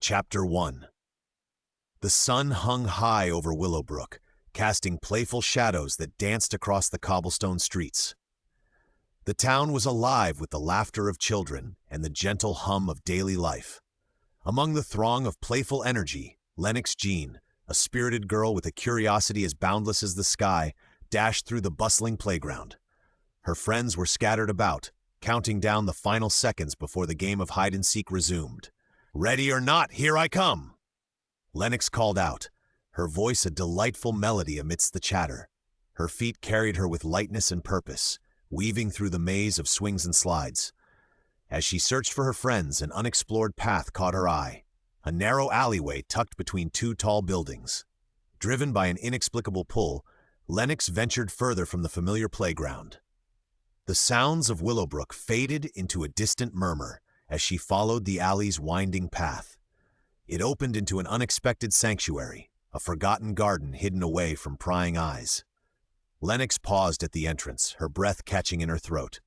Chapter 1. The sun hung high over Willowbrook, casting playful shadows that danced across the cobblestone streets. The town was alive with the laughter of children and the gentle hum of daily life. Among the throng of playful energy, Lennox Jean, a spirited girl with a curiosity as boundless as the sky, dashed through the bustling playground. Her friends were scattered about, counting down the final seconds before the game of hide-and-seek resumed. "Ready or not, here I come!" Lennox called out, her voice a delightful melody amidst the chatter. Her feet carried her with lightness and purpose, weaving through the maze of swings and slides. As she searched for her friends, an unexplored path caught her eye, a narrow alleyway tucked between two tall buildings. Driven by an inexplicable pull, Lennox ventured further from the familiar playground. The sounds of Willowbrook faded into a distant murmur as she followed the alley's winding path. It opened into an unexpected sanctuary, a forgotten garden hidden away from prying eyes. Lennox paused at the entrance, her breath catching in her throat.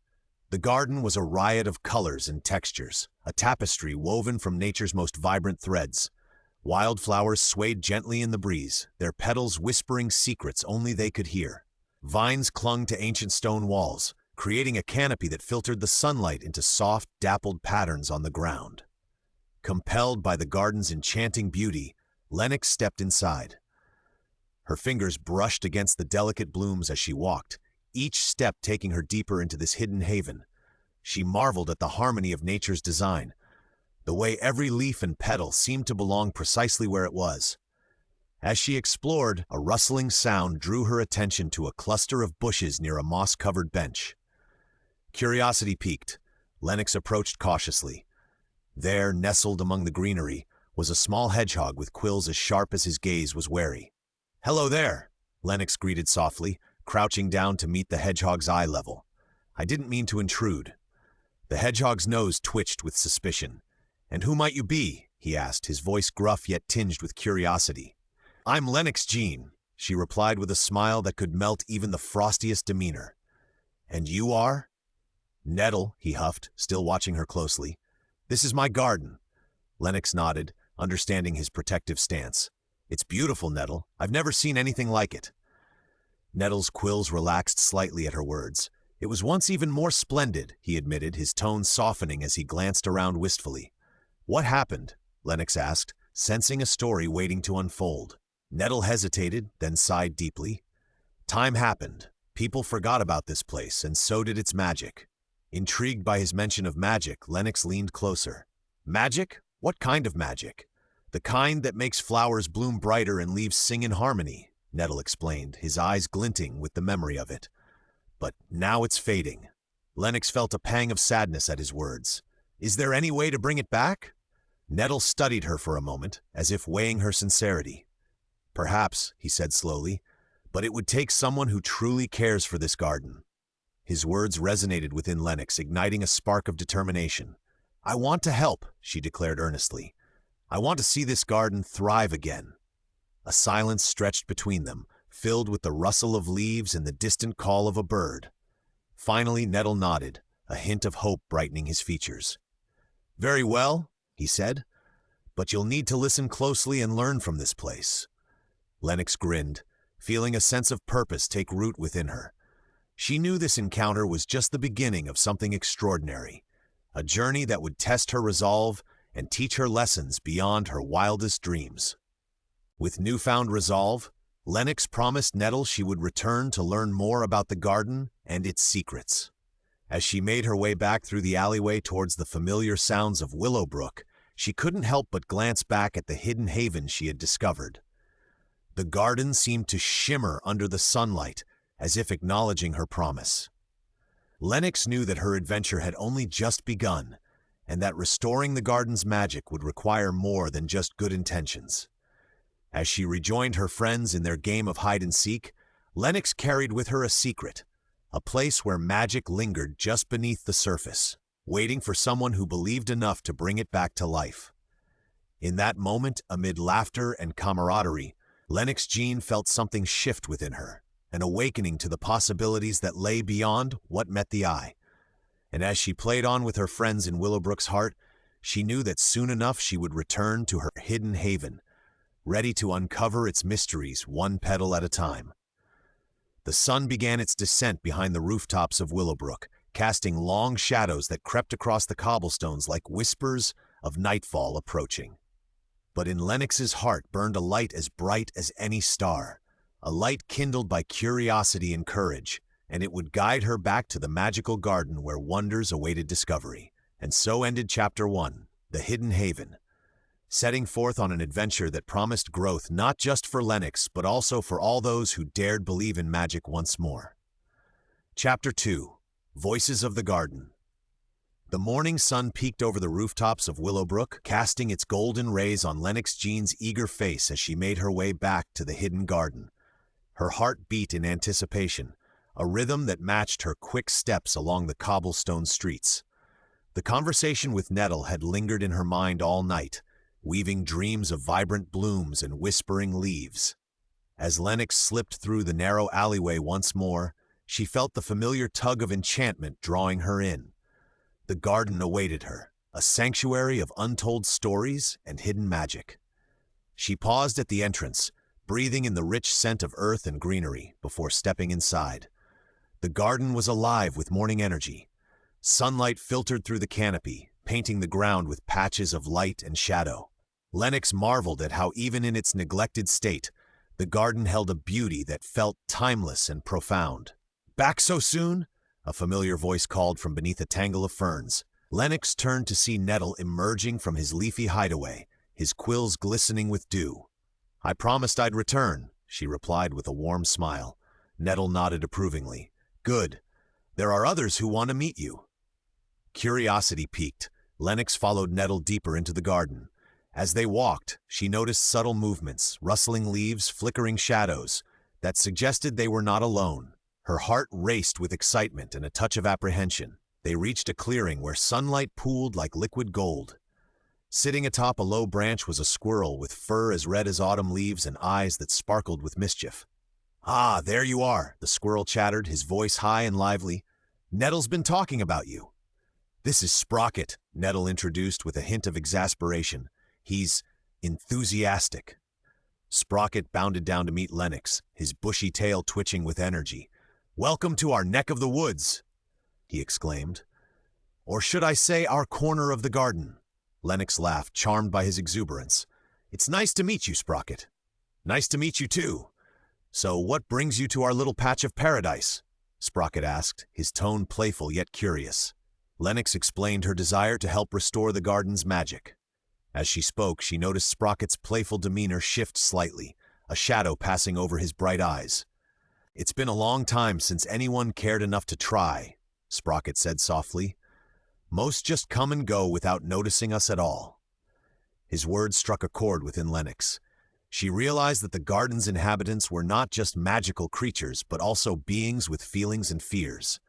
The garden was a riot of colors and textures, a tapestry woven from nature's most vibrant threads. Wildflowers swayed gently in the breeze, their petals whispering secrets only they could hear. Vines clung to ancient stone walls, creating a canopy that filtered the sunlight into soft, dappled patterns on the ground. Compelled by the garden's enchanting beauty, Lennox stepped inside. Her fingers brushed against the delicate blooms as she walked, each step taking her deeper into this hidden haven. She marveled at the harmony of nature's design, the way every leaf and petal seemed to belong precisely where it was. As she explored, a rustling sound drew her attention to a cluster of bushes near a moss-covered bench. Curiosity piqued, Lennox approached cautiously. There, nestled among the greenery, was a small hedgehog with quills as sharp as his gaze was wary. "Hello there," Lennox greeted softly, crouching down to meet the hedgehog's eye level. "I didn't mean to intrude." The hedgehog's nose twitched with suspicion. "And who might you be?" he asked, his voice gruff yet tinged with curiosity. "I'm Lennox Jean," she replied with a smile that could melt even the frostiest demeanor. "And you are?" "Nettle," he huffed, still watching her closely. "This is my garden." Lennox nodded, understanding his protective stance. "It's beautiful, Nettle. I've never seen anything like it." Nettle's quills relaxed slightly at her words. "It was once even more splendid," he admitted, his tone softening as he glanced around wistfully. "What happened?" Lennox asked, sensing a story waiting to unfold. Nettle hesitated, then sighed deeply. "Time happened. People forgot about this place, and so did its magic." Intrigued by his mention of magic, Lennox leaned closer. "Magic? What kind of magic?" "The kind that makes flowers bloom brighter and leaves sing in harmony," Nettle explained, his eyes glinting with the memory of it. "But now it's fading." Lennox felt a pang of sadness at his words. "Is there any way to bring it back?" Nettle studied her for a moment, as if weighing her sincerity. "Perhaps," he said slowly, "but it would take someone who truly cares for this garden." His words resonated within Lennox, igniting a spark of determination. "I want to help," she declared earnestly. "I want to see this garden thrive again." A silence stretched between them, filled with the rustle of leaves and the distant call of a bird. Finally, Nettle nodded, a hint of hope brightening his features. "Very well," he said, "but you'll need to listen closely and learn from this place." Lennox grinned, feeling a sense of purpose take root within her. She knew this encounter was just the beginning of something extraordinary, a journey that would test her resolve and teach her lessons beyond her wildest dreams. With newfound resolve, Lennox promised Nettle she would return to learn more about the garden and its secrets. As she made her way back through the alleyway towards the familiar sounds of Willowbrook, she couldn't help but glance back at the hidden haven she had discovered. The garden seemed to shimmer under the sunlight, as if acknowledging her promise. Lennox knew that her adventure had only just begun, and that restoring the garden's magic would require more than just good intentions. As she rejoined her friends in their game of hide-and-seek, Lennox carried with her a secret, a place where magic lingered just beneath the surface, waiting for someone who believed enough to bring it back to life. In that moment, amid laughter and camaraderie, Lennox Jean felt something shift within her, an awakening to the possibilities that lay beyond what met the eye. And as she played on with her friends in Willowbrook's heart, she knew that soon enough she would return to her hidden haven, ready to uncover its mysteries one petal at a time. The sun began its descent behind the rooftops of Willowbrook, casting long shadows that crept across the cobblestones like whispers of nightfall approaching. But in Lennox's heart burned a light as bright as any star, a light kindled by curiosity and courage, and it would guide her back to the magical garden where wonders awaited discovery. And so ended Chapter 1, The Hidden Haven, setting forth on an adventure that promised growth not just for Lennox, but also for all those who dared believe in magic once more. Chapter 2, Voices of the Garden. The morning sun peeked over the rooftops of Willowbrook, casting its golden rays on Lennox Jean's eager face as she made her way back to the hidden garden. Her heart beat in anticipation, a rhythm that matched her quick steps along the cobblestone streets. The conversation with Nettle had lingered in her mind all night, weaving dreams of vibrant blooms and whispering leaves. As Lennox slipped through the narrow alleyway once more, she felt the familiar tug of enchantment drawing her in. The garden awaited her, a sanctuary of untold stories and hidden magic. She paused at the entrance, breathing in the rich scent of earth and greenery before stepping inside. The garden was alive with morning energy. Sunlight filtered through the canopy, painting the ground with patches of light and shadow. Lennox marveled at how even in its neglected state, the garden held a beauty that felt timeless and profound. "Back so soon?" a familiar voice called from beneath a tangle of ferns. Lennox turned to see Nettle emerging from his leafy hideaway, his quills glistening with dew. "I promised I'd return," she replied with a warm smile. Nettle nodded approvingly. "Good. There are others who want to meet you." Curiosity piqued, Lennox followed Nettle deeper into the garden. As they walked, she noticed subtle movements, rustling leaves, flickering shadows, that suggested they were not alone. Her heart raced with excitement and a touch of apprehension. They reached a clearing where sunlight pooled like liquid gold. Sitting atop a low branch was a squirrel with fur as red as autumn leaves and eyes that sparkled with mischief. "Ah, there you are," the squirrel chattered, his voice high and lively. "Nettle's been talking about you." "This is Sprocket," Nettle introduced with a hint of exasperation. "He's enthusiastic." Sprocket bounded down to meet Lennox, his bushy tail twitching with energy. "Welcome to our neck of the woods," he exclaimed. "Or should I say our corner of the garden?" Lennox laughed, charmed by his exuberance. "It's nice to meet you, Sprocket." "Nice to meet you too. So what brings you to our little patch of paradise?" Sprocket asked, his tone playful yet curious. Lennox explained her desire to help restore the garden's magic. As she spoke, she noticed Sprocket's playful demeanor shift slightly, a shadow passing over his bright eyes. "It's been a long time since anyone cared enough to try," Sprocket said softly. "Most just come and go without noticing us at all." His words struck a chord within Lennox. She realized that the garden's inhabitants were not just magical creatures, but also beings with feelings and fears.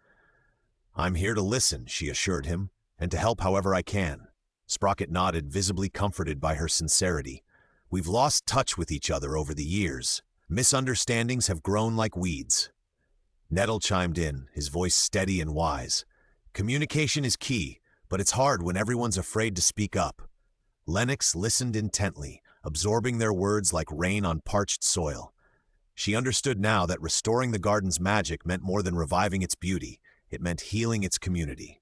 "I'm here to listen," she assured him, "and to help however I can." Sprocket nodded, visibly comforted by her sincerity. "We've lost touch with each other over the years. Misunderstandings have grown like weeds." Nettle chimed in, his voice steady and wise. "Communication is key, but it's hard when everyone's afraid to speak up." Lennox listened intently, absorbing their words like rain on parched soil. She understood now that restoring the garden's magic meant more than reviving its beauty. It meant healing its community.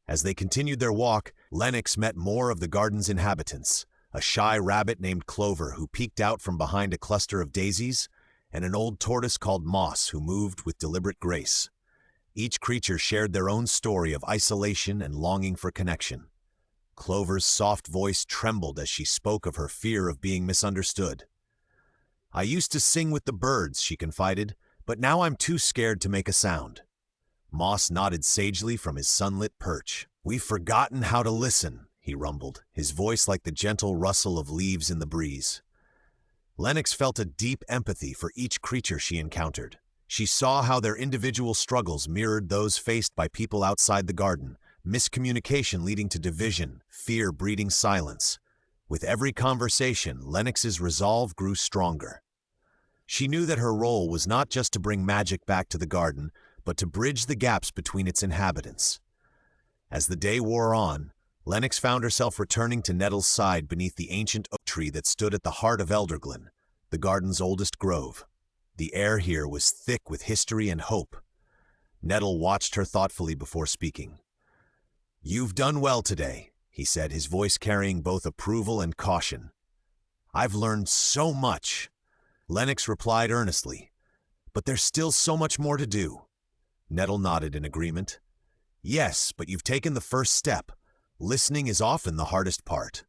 As they continued their walk, Lennox met more of the garden's inhabitants, a shy rabbit named Clover who peeked out from behind a cluster of daisies, and an old tortoise called Moss who moved with deliberate grace. Each creature shared their own story of isolation and longing for connection. Clover's soft voice trembled as she spoke of her fear of being misunderstood. "I used to sing with the birds," she confided, "but now I'm too scared to make a sound." Moss nodded sagely from his sunlit perch. "We've forgotten how to listen," he rumbled, his voice like the gentle rustle of leaves in the breeze. Lennox felt a deep empathy for each creature she encountered. She saw how their individual struggles mirrored those faced by people outside the garden, miscommunication leading to division, fear breeding silence. With every conversation, Lennox's resolve grew stronger. She knew that her role was not just to bring magic back to the garden, but to bridge the gaps between its inhabitants. As the day wore on, Lennox found herself returning to Nettle's side beneath the ancient oak tree that stood at the heart of Elderglen, the garden's oldest grove. The air here was thick with history and hope. Nettle watched her thoughtfully before speaking. "You've done well today," he said, his voice carrying both approval and caution. "I've learned so much." Lennox replied earnestly, "But there's still so much more to do." Nettle nodded in agreement. "Yes, but you've taken the first step. Listening is often the hardest part."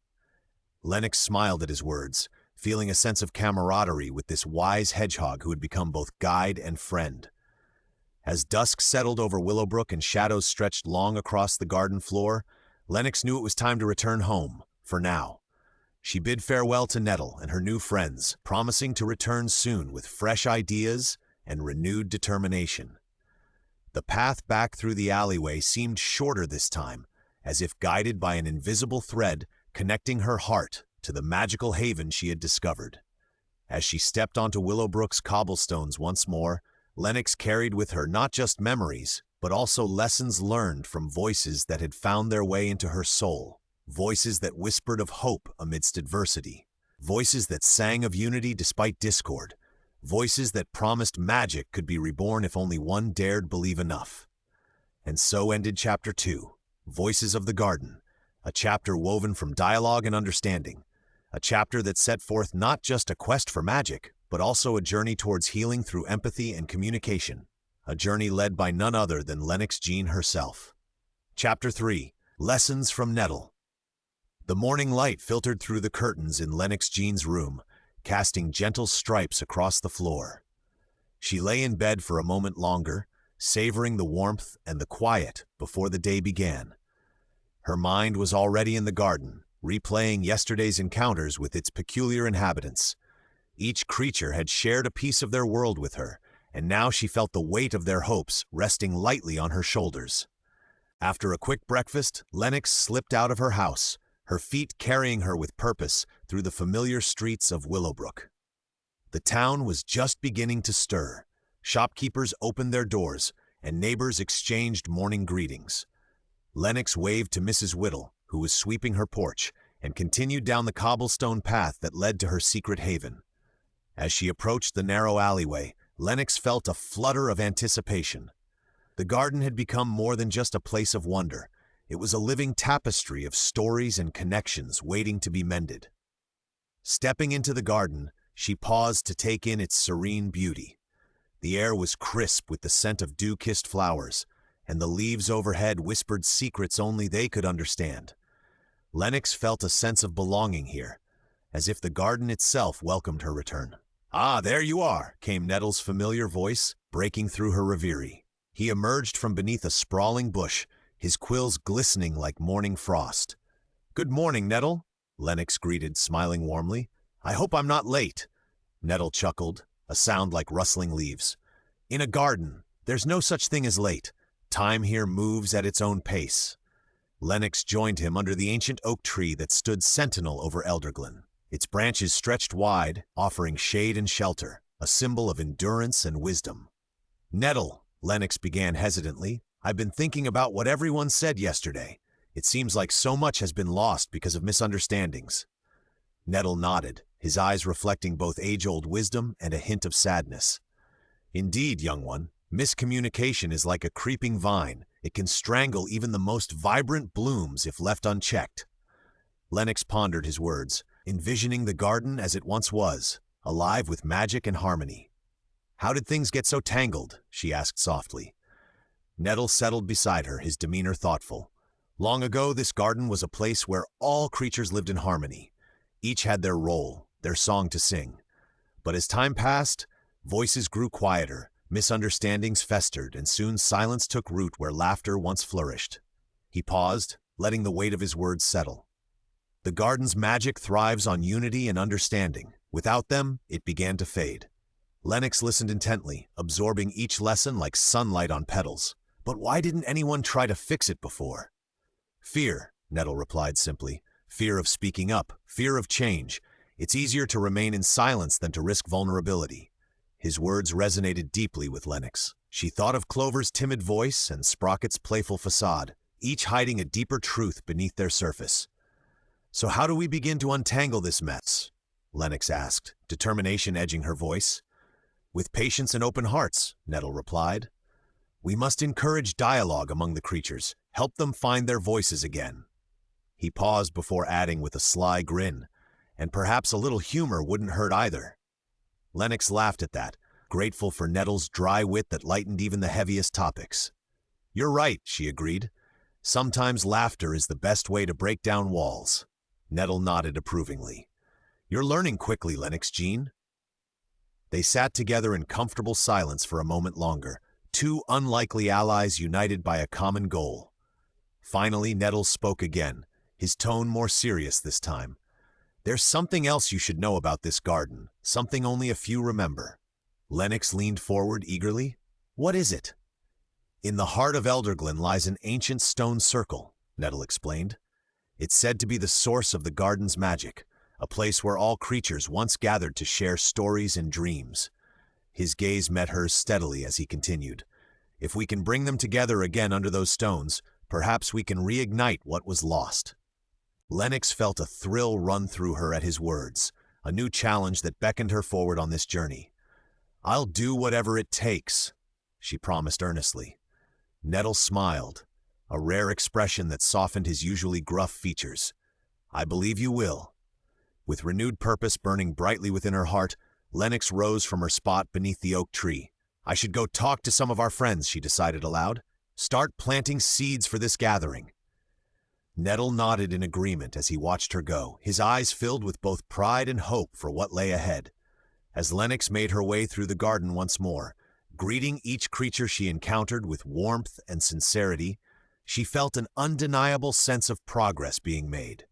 Lennox smiled at his words, feeling a sense of camaraderie with this wise hedgehog who had become both guide and friend. As dusk settled over Willowbrook and shadows stretched long across the garden floor, Lennox knew it was time to return home, for now. She bid farewell to Nettle and her new friends, promising to return soon with fresh ideas and renewed determination. The path back through the alleyway seemed shorter this time, as if guided by an invisible thread connecting her heart to the magical haven she had discovered. As she stepped onto Willowbrook's cobblestones once more, Lennox carried with her not just memories, but also lessons learned from voices that had found their way into her soul, voices that whispered of hope amidst adversity, voices that sang of unity despite discord, voices that promised magic could be reborn if only one dared believe enough. And so ended Chapter 2, Voices of the Garden, a chapter woven from dialogue and understanding, a chapter that set forth not just a quest for magic, but also a journey towards healing through empathy and communication, a journey led by none other than Lennox Jean herself. Chapter 3, Lessons from Nettle. The morning light filtered through the curtains in Lennox Jean's room, casting gentle stripes across the floor. She lay in bed for a moment longer, savoring the warmth and the quiet before the day began. Her mind was already in the garden, replaying yesterday's encounters with its peculiar inhabitants. Each creature had shared a piece of their world with her, and now she felt the weight of their hopes resting lightly on her shoulders. After a quick breakfast, Lennox slipped out of her house, her feet carrying her with purpose through the familiar streets of Willowbrook. The town was just beginning to stir. Shopkeepers opened their doors, and neighbors exchanged morning greetings. Lennox waved to Mrs. Whittle, who was sweeping her porch, and continued down the cobblestone path that led to her secret haven. As she approached the narrow alleyway, Lennox felt a flutter of anticipation. The garden had become more than just a place of wonder. It was a living tapestry of stories and connections waiting to be mended. Stepping into the garden, she paused to take in its serene beauty. The air was crisp with the scent of dew-kissed flowers, and the leaves overhead whispered secrets only they could understand. Lennox felt a sense of belonging here, as if the garden itself welcomed her return. "Ah, there you are," came Nettle's familiar voice, breaking through her reverie. He emerged from beneath a sprawling bush, his quills glistening like morning frost. "Good morning, Nettle," Lennox greeted, smiling warmly. "I hope I'm not late." Nettle chuckled, a sound like rustling leaves. "In a garden, there's no such thing as late. Time here moves at its own pace." Lennox joined him under the ancient oak tree that stood sentinel over Elderglen. Its branches stretched wide, offering shade and shelter, a symbol of endurance and wisdom. "Nettle," Lennox began hesitantly, "I've been thinking about what everyone said yesterday. It seems like so much has been lost because of misunderstandings." Nettle nodded, his eyes reflecting both age-old wisdom and a hint of sadness. "Indeed, young one, miscommunication is like a creeping vine. It can strangle even the most vibrant blooms if left unchecked." Lennox pondered his words, envisioning the garden as it once was, alive with magic and harmony. "How did things get so tangled?" she asked softly. Nettle settled beside her, his demeanor thoughtful. "Long ago, this garden was a place where all creatures lived in harmony. Each had their role, their song to sing. But as time passed, voices grew quieter, misunderstandings festered, and soon silence took root where laughter once flourished." He paused, letting the weight of his words settle. "The garden's magic thrives on unity and understanding. Without them, it began to fade." Lennox listened intently, absorbing each lesson like sunlight on petals. "But why didn't anyone try to fix it before?" "Fear," Nettle replied simply. "Fear of speaking up, fear of change. It's easier to remain in silence than to risk vulnerability." His words resonated deeply with Lennox. She thought of Clover's timid voice and Sprocket's playful facade. each hiding a deeper truth beneath their surface. "So how do we begin to untangle this mess?" Lennox asked, determination edging her voice. "With patience and open hearts," Nettle replied. "We must encourage dialogue among the creatures, help them find their voices again." He paused before adding with a sly grin, "And perhaps a little humor wouldn't hurt either." Lennox laughed at that, grateful for Nettle's dry wit that lightened even the heaviest topics. "You're right," she agreed. "Sometimes laughter is the best way to break down walls." Nettle nodded approvingly. "You're learning quickly, Lennox Jean." They sat together in comfortable silence for a moment longer, two unlikely allies united by a common goal. Finally, Nettle spoke again, his tone more serious this time. "There's something else you should know about this garden, something only a few remember." Lennox leaned forward eagerly. "What is it?" "In the heart of Elderglen lies an ancient stone circle," Nettle explained. "It's said to be the source of the garden's magic, a place where all creatures once gathered to share stories and dreams." His gaze met hers steadily as he continued. "If we can bring them together again under those stones, perhaps we can reignite what was lost." Lennox felt a thrill run through her at his words, a new challenge that beckoned her forward on this journey. "I'll do whatever it takes," she promised earnestly. Nettle smiled, a rare expression that softened his usually gruff features. "I believe you will." With renewed purpose burning brightly within her heart, Lennox rose from her spot beneath the oak tree. "I should go talk to some of our friends," she decided aloud. "Start planting seeds for this gathering." Nettle nodded in agreement as he watched her go, his eyes filled with both pride and hope for what lay ahead. As Lennox made her way through the garden once more, greeting each creature she encountered with warmth and sincerity, she felt an undeniable sense of progress being made.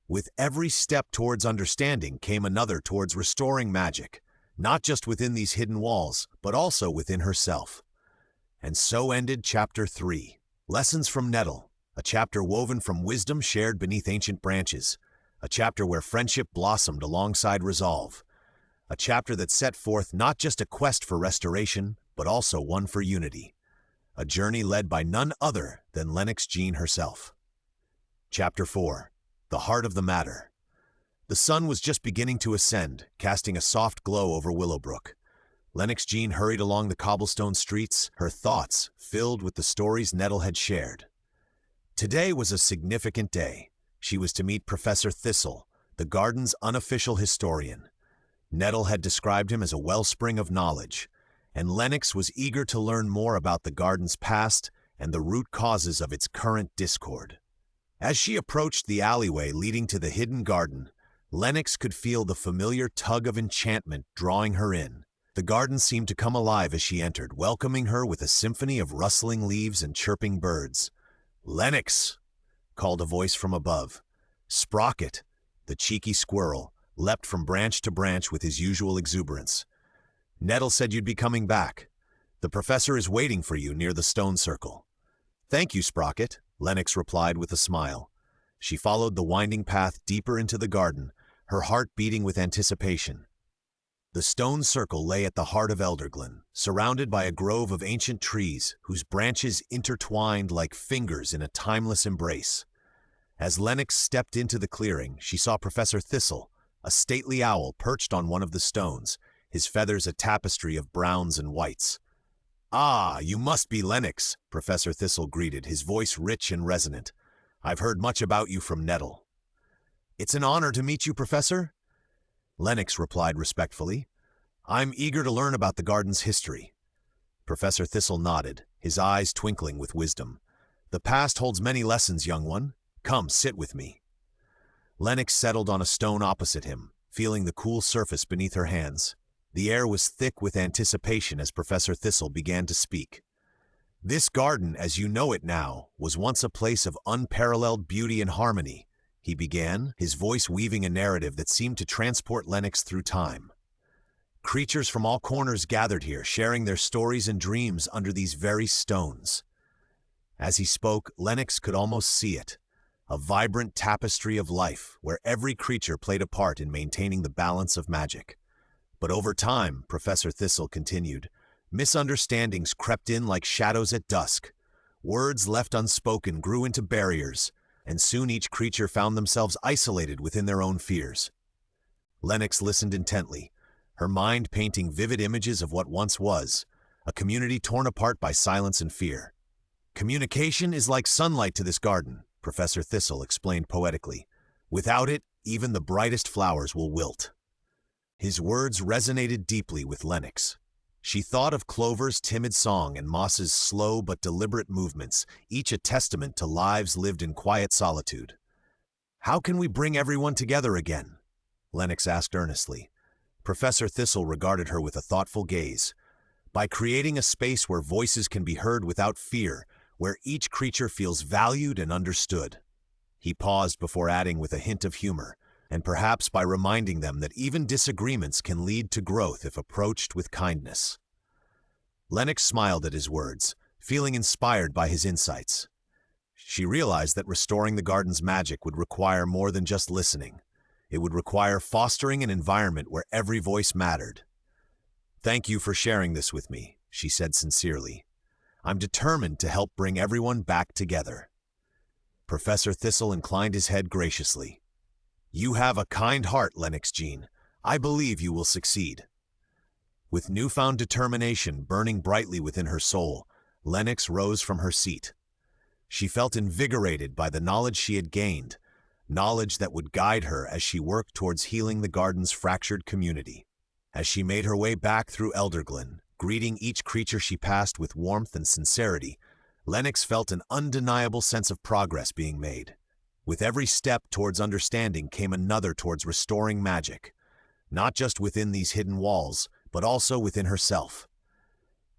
With every step towards understanding came another towards restoring magic, not just within these hidden walls, but also within herself. And so ended Chapter 3, Lessons from Nettle, a chapter woven from wisdom shared beneath ancient branches, a chapter where friendship blossomed alongside resolve, a chapter that set forth not just a quest for restoration, but also one for unity, a journey led by none other than Lennox Jean herself. Chapter 4, The Heart of the Matter. The sun was just beginning to ascend, casting a soft glow over Willowbrook. Lennox Jean hurried along the cobblestone streets, her thoughts filled with the stories Nettle had shared. Today was a significant day. She was to meet Professor Thistle, the garden's unofficial historian. Nettle had described him as a wellspring of knowledge, and Lennox was eager to learn more about the garden's past and the root causes of its current discord. As she approached the alleyway leading to the hidden garden, Lennox could feel the familiar tug of enchantment drawing her in. The garden seemed to come alive as she entered, welcoming her with a symphony of rustling leaves and chirping birds. "Lennox!" called a voice from above. Sprocket, the cheeky squirrel, leapt from branch to branch with his usual exuberance. "Nettle said you'd be coming back. The professor is waiting for you near the stone circle." "Thank you, Sprocket," Lennox replied with a smile. She followed the winding path deeper into the garden, her heart beating with anticipation. The stone circle lay at the heart of Elderglen, surrounded by a grove of ancient trees whose branches intertwined like fingers in a timeless embrace. As Lennox stepped into the clearing, she saw Professor Thistle, a stately owl perched on one of the stones, his feathers a tapestry of browns and whites. "Ah, you must be Lennox," Professor Thistle greeted, his voice rich and resonant. "I've heard much about you from Nettle." "It's an honor to meet you, Professor," Lennox replied respectfully. "I'm eager to learn about the garden's history." Professor Thistle nodded, his eyes twinkling with wisdom. "The past holds many lessons, young one. Come, sit with me." Lennox settled on a stone opposite him, feeling the cool surface beneath her hands. The air was thick with anticipation as Professor Thistle began to speak. "This garden, as you know it now, was once a place of unparalleled beauty and harmony," he began, his voice weaving a narrative that seemed to transport Lennox through time. "Creatures from all corners gathered here, sharing their stories and dreams under these very stones." As he spoke, Lennox could almost see it, a vibrant tapestry of life where every creature played a part in maintaining the balance of magic. But over time, Professor Thistle continued, misunderstandings crept in like shadows at dusk. Words left unspoken grew into barriers, and soon each creature found themselves isolated within their own fears. Lennox listened intently, her mind painting vivid images of what once was, a community torn apart by silence and fear. "Communication is like sunlight to this garden," Professor Thistle explained poetically. "Without it, even the brightest flowers will wilt." His words resonated deeply with Lennox. She thought of Clover's timid song and Moss's slow but deliberate movements, each a testament to lives lived in quiet solitude. "How can we bring everyone together again?" Lennox asked earnestly. Professor Thistle regarded her with a thoughtful gaze. "By creating a space where voices can be heard without fear, where each creature feels valued and understood." He paused before adding with a hint of humor, "and perhaps by reminding them that even disagreements can lead to growth if approached with kindness." Lennox smiled at his words, feeling inspired by his insights. She realized that restoring the garden's magic would require more than just listening. It would require fostering an environment where every voice mattered. "Thank you for sharing this with me," she said sincerely. "I'm determined to help bring everyone back together." Professor Thistle inclined his head graciously. "You have a kind heart, Lennox Jean. I believe you will succeed." With newfound determination burning brightly within her soul, Lennox rose from her seat. She felt invigorated by the knowledge she had gained, knowledge that would guide her as she worked towards healing the garden's fractured community. As she made her way back through Elderglen, greeting each creature she passed with warmth and sincerity, Lennox felt an undeniable sense of progress being made. With every step towards understanding came another towards restoring magic, not just within these hidden walls, but also within herself.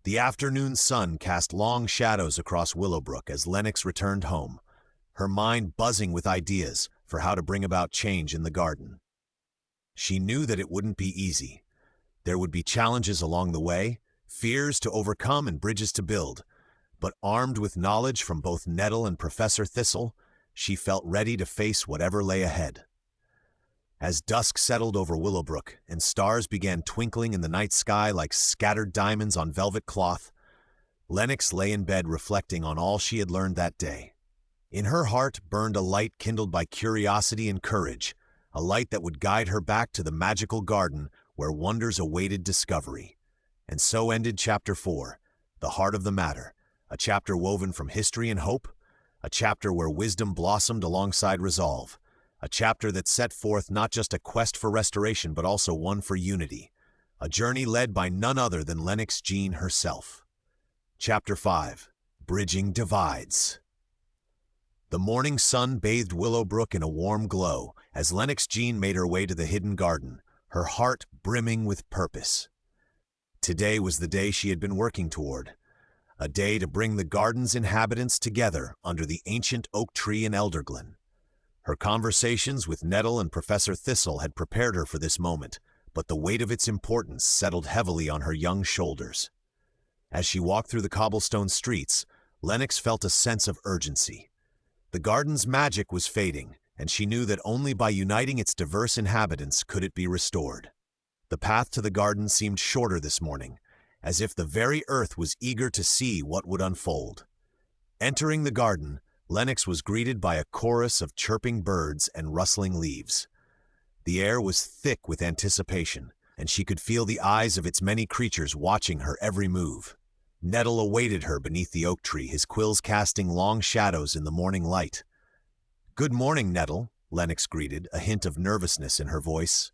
The afternoon sun cast long shadows across Willowbrook as Lennox returned home, her mind buzzing with ideas for how to bring about change in the garden. She knew that it wouldn't be easy. There would be challenges along the way, fears to overcome and bridges to build, but armed with knowledge from both Nettle and Professor Thistle, she felt ready to face whatever lay ahead. As dusk settled over Willowbrook and stars began twinkling in the night sky like scattered diamonds on velvet cloth, Lennox lay in bed reflecting on all she had learned that day. In her heart burned a light kindled by curiosity and courage, a light that would guide her back to the magical garden where wonders awaited discovery. And so ended Chapter 4, The Heart of the Matter, a chapter woven from history and hope, a chapter where wisdom blossomed alongside resolve, a chapter that set forth not just a quest for restoration but also one for unity, a journey led by none other than Lennox Jean herself. Chapter 5, Bridging Divides. The morning sun bathed Willowbrook in a warm glow as Lennox Jean made her way to the hidden garden, her heart brimming with purpose. Today was the day she had been working toward, a day to bring the garden's inhabitants together under the ancient oak tree in Elderglen. Her conversations with Nettle and Professor Thistle had prepared her for this moment, but the weight of its importance settled heavily on her young shoulders. As she walked through the cobblestone streets, Lennox felt a sense of urgency. The garden's magic was fading, and she knew that only by uniting its diverse inhabitants could it be restored. The path to the garden seemed shorter this morning, as if the very earth was eager to see what would unfold. Entering the garden, Lennox was greeted by a chorus of chirping birds and rustling leaves. The air was thick with anticipation, and she could feel the eyes of its many creatures watching her every move. Nettle awaited her beneath the oak tree, his quills casting long shadows in the morning light. "Good morning, Nettle," Lennox greeted, a hint of nervousness in her voice.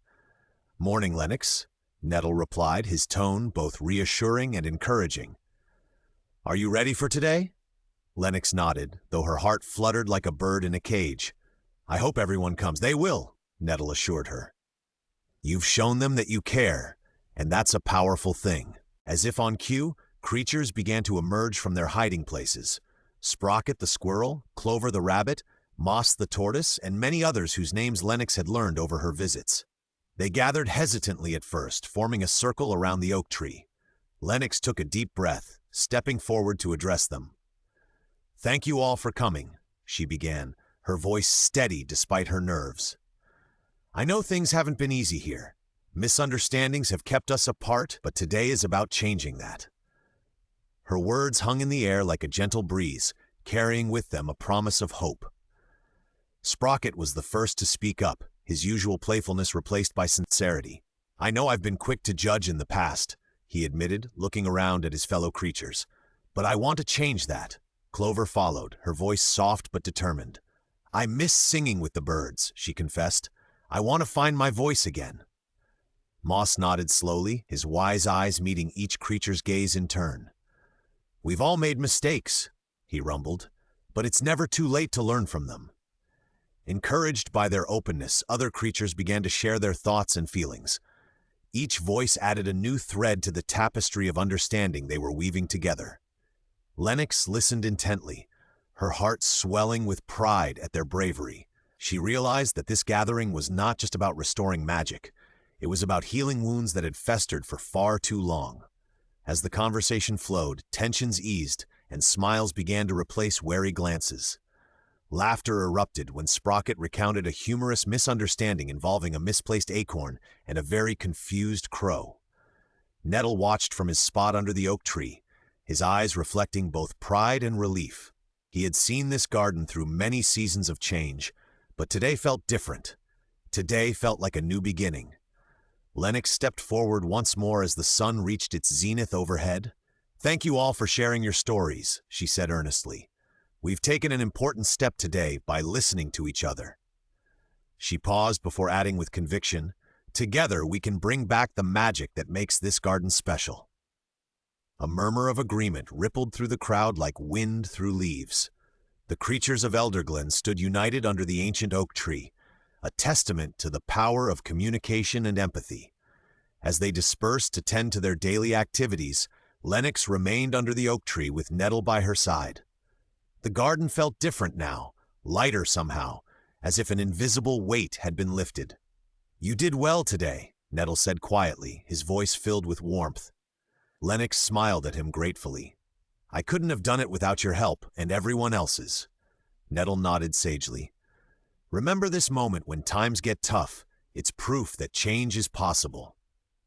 "Morning, Lennox," Nettle replied, his tone both reassuring and encouraging. "Are you ready for today?" Lennox nodded, though her heart fluttered like a bird in a cage. "I hope everyone comes." "They will," Nettle assured her. "You've shown them that you care, and that's a powerful thing." As if on cue, creatures began to emerge from their hiding places. Sprocket the squirrel, Clover the rabbit, Moss the tortoise, and many others whose names Lennox had learned over her visits. They gathered hesitantly at first, forming a circle around the oak tree. Lennox took a deep breath, stepping forward to address them. "Thank you all for coming," she began, her voice steady despite her nerves. "I know things haven't been easy here. Misunderstandings have kept us apart, but today is about changing that." Her words hung in the air like a gentle breeze, carrying with them a promise of hope. Sprocket was the first to speak up, his usual playfulness replaced by sincerity. "I know I've been quick to judge in the past," he admitted, looking around at his fellow creatures. "But I want to change that." Clover followed, her voice soft but determined. "I miss singing with the birds," she confessed. "I want to find my voice again." Moss nodded slowly, his wise eyes meeting each creature's gaze in turn. "We've all made mistakes," he rumbled, "but it's never too late to learn from them." Encouraged by their openness, other creatures began to share their thoughts and feelings. Each voice added a new thread to the tapestry of understanding they were weaving together. Lennox listened intently, her heart swelling with pride at their bravery. She realized that this gathering was not just about restoring magic. It was about healing wounds that had festered for far too long. As the conversation flowed, tensions eased, and smiles began to replace wary glances. Laughter erupted when Sprocket recounted a humorous misunderstanding involving a misplaced acorn and a very confused crow. Nettle watched from his spot under the oak tree, his eyes reflecting both pride and relief. He had seen this garden through many seasons of change, but today felt different. Today felt like a new beginning. Lennox stepped forward once more as the sun reached its zenith overhead. "Thank you all for sharing your stories," she said earnestly. "We've taken an important step today by listening to each other." She paused before adding with conviction, "Together we can bring back the magic that makes this garden special." A murmur of agreement rippled through the crowd like wind through leaves. The creatures of Elderglen stood united under the ancient oak tree, a testament to the power of communication and empathy. As they dispersed to tend to their daily activities, Lennox remained under the oak tree with Nettle by her side. The garden felt different now, lighter somehow, as if an invisible weight had been lifted. "You did well today," Nettle said quietly, his voice filled with warmth. Lennox smiled at him gratefully. "I couldn't have done it without your help and everyone else's." Nettle nodded sagely. "Remember this moment when times get tough. It's proof that change is possible."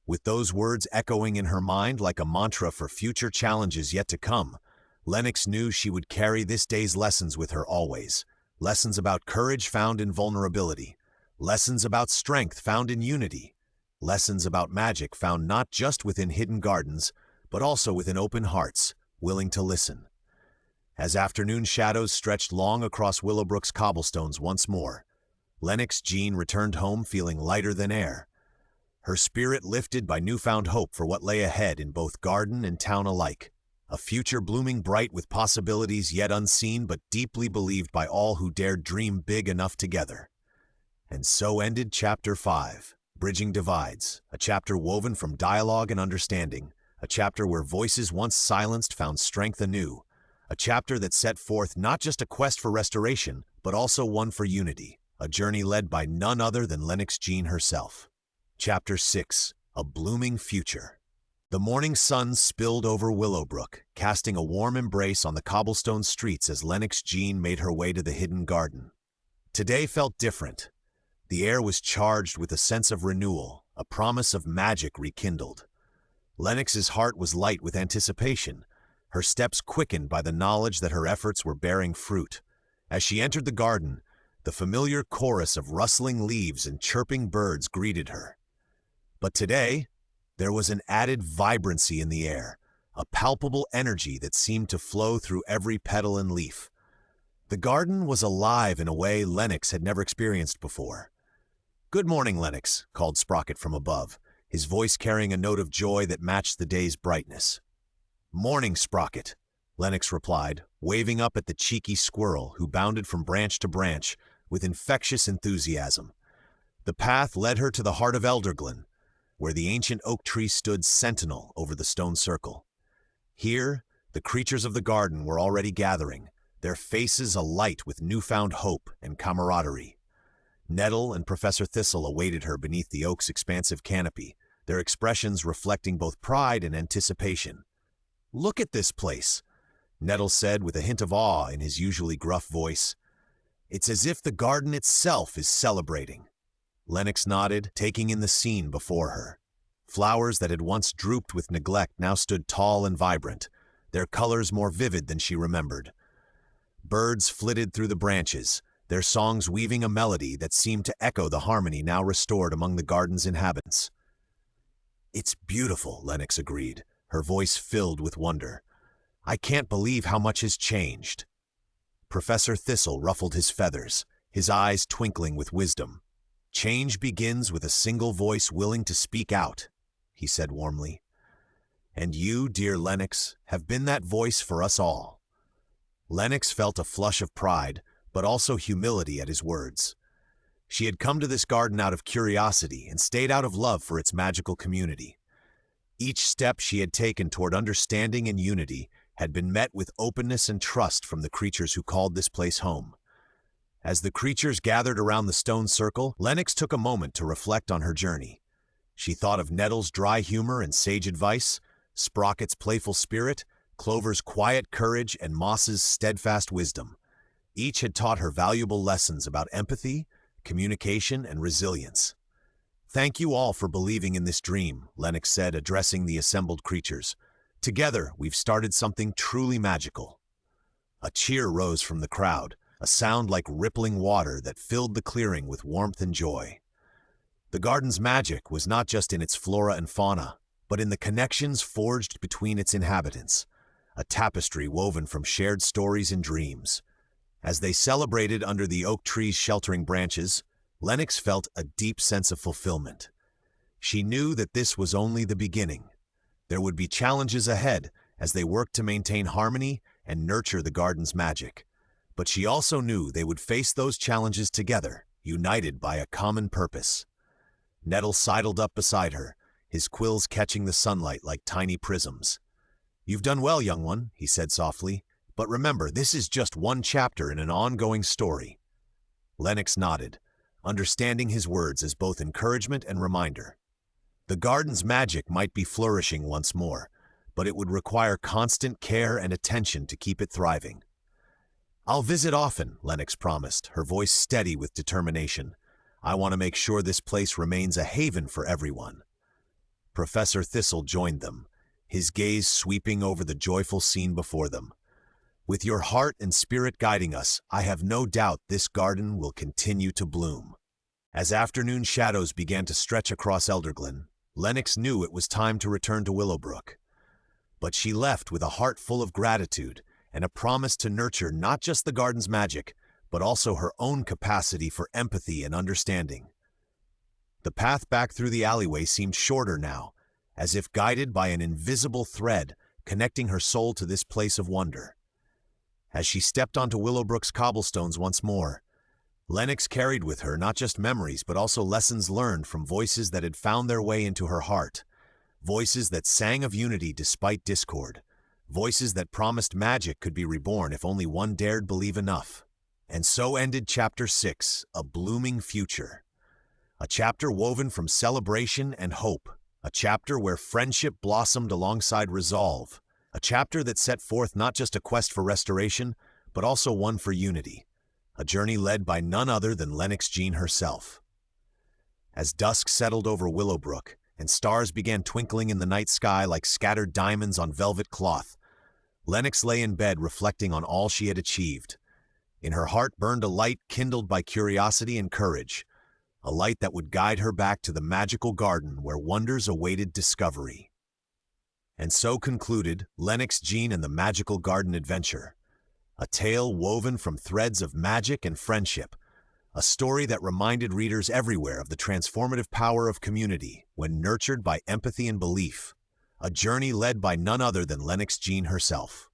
With those words echoing in her mind like a mantra for future challenges yet to come, Lennox knew she would carry this day's lessons with her always. Lessons about courage found in vulnerability. Lessons about strength found in unity. Lessons about magic found not just within hidden gardens, but also within open hearts, willing to listen. As afternoon shadows stretched long across Willowbrook's cobblestones once more, Lennox Jean returned home feeling lighter than air. Her spirit lifted by newfound hope for what lay ahead in both garden and town alike. A future blooming bright with possibilities yet unseen but deeply believed by all who dared dream big enough together. And so ended Chapter 5, Bridging Divides, a chapter woven from dialogue and understanding, a chapter where voices once silenced found strength anew, a chapter that set forth not just a quest for restoration, but also one for unity, a journey led by none other than Lennox Jean herself. Chapter 6, A Blooming Future. The morning sun spilled over Willowbrook, casting a warm embrace on the cobblestone streets as Lennox Jean made her way to the hidden garden. Today felt different. The air was charged with a sense of renewal, a promise of magic rekindled. Lennox's heart was light with anticipation, her steps quickened by the knowledge that her efforts were bearing fruit. As she entered the garden, the familiar chorus of rustling leaves and chirping birds greeted her. But today, there was an added vibrancy in the air, a palpable energy that seemed to flow through every petal and leaf. The garden was alive in a way Lennox had never experienced before. "Good morning, Lennox," called Sprocket from above, his voice carrying a note of joy that matched the day's brightness. "Morning, Sprocket," Lennox replied, waving up at the cheeky squirrel who bounded from branch to branch with infectious enthusiasm. The path led her to the heart of Elderglen, where the ancient oak tree stood sentinel over the stone circle. Here, the creatures of the garden were already gathering, their faces alight with newfound hope and camaraderie. Nettle and Professor Thistle awaited her beneath the oak's expansive canopy, their expressions reflecting both pride and anticipation. "Look at this place," Nettle said with a hint of awe in his usually gruff voice. "It's as if the garden itself is celebrating." Lennox nodded, taking in the scene before her. Flowers that had once drooped with neglect now stood tall and vibrant, their colors more vivid than she remembered. Birds flitted through the branches, their songs weaving a melody that seemed to echo the harmony now restored among the garden's inhabitants. "It's beautiful," Lennox agreed, her voice filled with wonder. "I can't believe how much has changed." Professor Thistle ruffled his feathers, his eyes twinkling with wisdom. "Change begins with a single voice willing to speak out," he said warmly. "And you, dear Lennox, have been that voice for us all." Lennox felt a flush of pride, but also humility at his words. She had come to this garden out of curiosity and stayed out of love for its magical community. Each step she had taken toward understanding and unity had been met with openness and trust from the creatures who called this place home. As the creatures gathered around the stone circle, Lennox took a moment to reflect on her journey. She thought of Nettle's dry humor and sage advice, Sprocket's playful spirit, Clover's quiet courage, and Moss's steadfast wisdom. Each had taught her valuable lessons about empathy, communication, and resilience. "Thank you all for believing in this dream," Lennox said, addressing the assembled creatures. "Together, we've started something truly magical." A cheer rose from the crowd, a sound like rippling water that filled the clearing with warmth and joy. The garden's magic was not just in its flora and fauna, but in the connections forged between its inhabitants, a tapestry woven from shared stories and dreams. As they celebrated under the oak tree's sheltering branches, Lennox felt a deep sense of fulfillment. She knew that this was only the beginning. There would be challenges ahead as they worked to maintain harmony and nurture the garden's magic. But she also knew they would face those challenges together, united by a common purpose. Nettle sidled up beside her, his quills catching the sunlight like tiny prisms. "You've done well, young one," he said softly, "but remember, this is just one chapter in an ongoing story." Lennox nodded, understanding his words as both encouragement and reminder. The garden's magic might be flourishing once more, but it would require constant care and attention to keep it thriving. "I'll visit often," Lennox promised, her voice steady with determination. "I want to make sure this place remains a haven for everyone." Professor Thistle joined them, his gaze sweeping over the joyful scene before them. "With your heart and spirit guiding us, I have no doubt this garden will continue to bloom." As afternoon shadows began to stretch across Elderglen, Lennox knew it was time to return to Willowbrook. But she left with a heart full of gratitude and a promise to nurture not just the garden's magic, but also her own capacity for empathy and understanding. The path back through the alleyway seemed shorter now, as if guided by an invisible thread connecting her soul to this place of wonder. As she stepped onto Willowbrook's cobblestones once more, Lennox carried with her not just memories but also lessons learned from voices that had found their way into her heart, voices that sang of unity despite discord, voices that promised magic could be reborn if only one dared believe enough. And so ended Chapter 6, A Blooming Future. A chapter woven from celebration and hope, a chapter where friendship blossomed alongside resolve, a chapter that set forth not just a quest for restoration, but also one for unity, a journey led by none other than Lennox Jean herself. As dusk settled over Willowbrook and stars began twinkling in the night sky like scattered diamonds on velvet cloth, Lennox lay in bed reflecting on all she had achieved. In her heart burned a light kindled by curiosity and courage, a light that would guide her back to the magical garden where wonders awaited discovery. And so concluded Lennox Jean and the Magical Garden Adventure, a tale woven from threads of magic and friendship, a story that reminded readers everywhere of the transformative power of community when nurtured by empathy and belief, a journey led by none other than Lennox Jean herself.